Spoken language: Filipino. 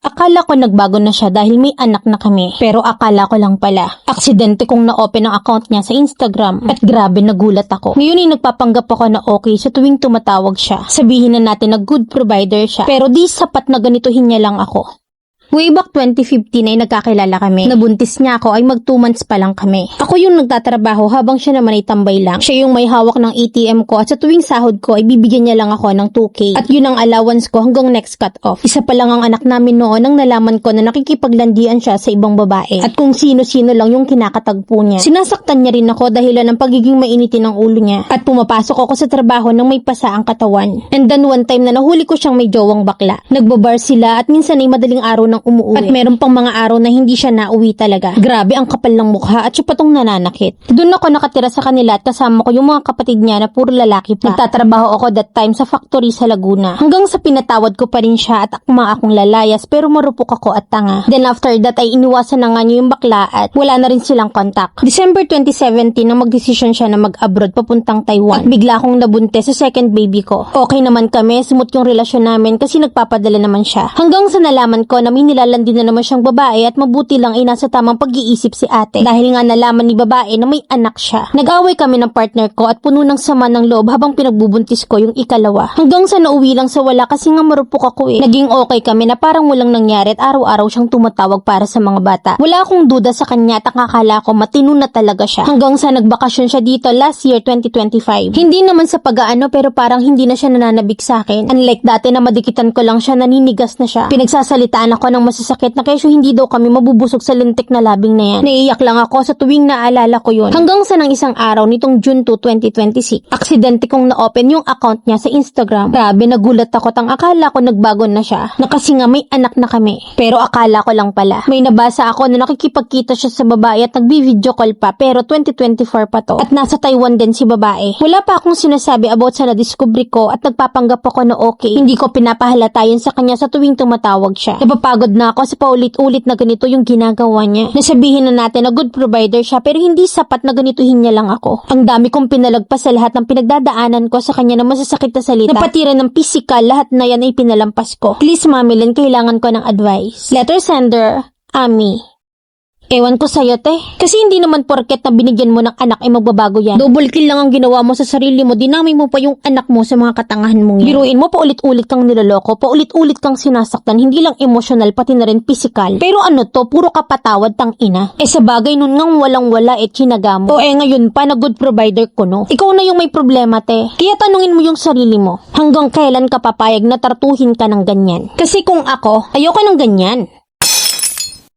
Akala ko nagbago na siya dahil may anak na kami. Pero akala ko lang pala. Aksidente kong na-open ang account niya sa Instagram. At grabe nagulat ako. Ngayon ay nagpapanggap ako na okay sa tuwing tumatawag siya. Sabihin na natin na good provider siya. Pero di sapat na ganituhin niya lang ako. Way back 2015 ay nagkakilala kami. Nabuntis niya ako ay mag 2 months pa lang kami. Ako yung nagtatrabaho habang siya naman ay tambay lang. Siya yung may hawak ng ATM ko at sa tuwing sahod ko ay bibigyan niya lang ako ng 2K. At yun ang allowance ko hanggang next cut off. Isa pa lang ang anak namin noon nang nalaman ko na nakikipaglandian siya sa ibang babae. At kung sino-sino lang yung kinakatagpo niya. Sinasaktan niya rin ako dahilan ng pagiging mainitin ng ulo niya. At pumapasok ako sa trabaho nang may pasa ang katawan. And then one time na nahuli ko siyang may jowang bakla. Nagbabar sila at minsan ay madaling araw ng umuwi. At meron pang mga araw na hindi siya nauwi talaga. Grabe ang kapal ng mukha at siya patong nananakit. Doon ako nakatira sa kanila at kasama ko yung mga kapatid niya na puro lalaki pa. Nagtatrabaho ako that time sa factory sa Laguna. Hanggang sa pinatawad ko pa rin siya at akong lalayas pero marupok ako at tanga. Then after that ay iniwasan na nga niya yung bakla at wala na rin silang contact. December 2017 nang magdesisyon siya na mag-abroad papuntang Taiwan. At bigla akong nabuntis sa second baby ko. Okay naman kami, smooth yung relasyon namin kasi nagpapadala naman siya. Hanggang sa nalaman ko na may nilalandi na naman siyang babae at mabuti lang ay nasa tamang pag-iisip si ate. Dahil nga nalaman ni babae na may anak siya. Nag-away kami ng partner ko at puno ng sama ng loob habang pinagbubuntis ko yung ikalawa. Hanggang sa nauwi lang sa wala kasi nga marupok ako eh. Naging okay kami na parang walang nangyari at araw-araw siyang tumatawag para sa mga bata. Wala akong duda sa kanya at akala ko matino na talaga siya. Hanggang sa nagbakasyon siya dito last year 2025. Hindi naman sa pag-aano pero parang hindi na siya nananabik sa akin. Unlike dati na madikitan ko lang siya, naninigas na siya. Pinagsasalitaan ako ng masasakit na kesyo hindi daw kami mabubusog sa lintik na labing na yan. Naiiyak lang ako sa tuwing naalala ko yun. Hanggang sa nang isang araw nitong June 2, 2026, aksidente kong na-open yung account niya sa Instagram. Grabe nagulat ako tang akala ko nagbago na siya. Na kasi nga may anak na kami. Pero akala ko lang pala. May nabasa ako na nakikipagkita siya sa babae at nagbi-video call pa pero 2024 pa to. At nasa Taiwan din si babae. Wala pa akong sinasabi about sa na-discovery ko at nagpapanggap ako na okay. Hindi ko pinapahalata yun sa kanya sa tuwing tumatawag siya. Napapagod na ako sa paulit-ulit na ganito yung ginagawa niya. Nasabihin na natin na good provider siya pero hindi sapat na ganituhin niya lang ako. Ang dami kong pinalagpas sa lahat ng pinagdadaanan ko sa kanya na masasakit na salita. Napatira ng physical, lahat na yan ay pinalampas ko. Please Mami Lynn, kailangan ko ng advice. Letter sender, Ami. Ewan ko sa'yo, te. Kasi hindi naman porket na binigyan mo ng anak ay magbabago yan. Double kill lang ang ginawa mo sa sarili mo. Dinamay mo pa yung anak mo sa mga katangahan mong yan. Biruin mo, paulit-ulit kang niloloko, paulit-ulit kang sinasaktan, hindi lang emosyonal, pati na rin physical. Pero ano to, puro kapatawad tang ina. Sa bagay nun ngang walang-wala chinaga mo. Ngayon pa na good provider ko, no? Ikaw na yung may problema, te. Kaya tanungin mo yung sarili mo. Hanggang kailan ka papayag na tartuhin ka ng ganyan? Kasi kung ako, ayoko ng ganyan.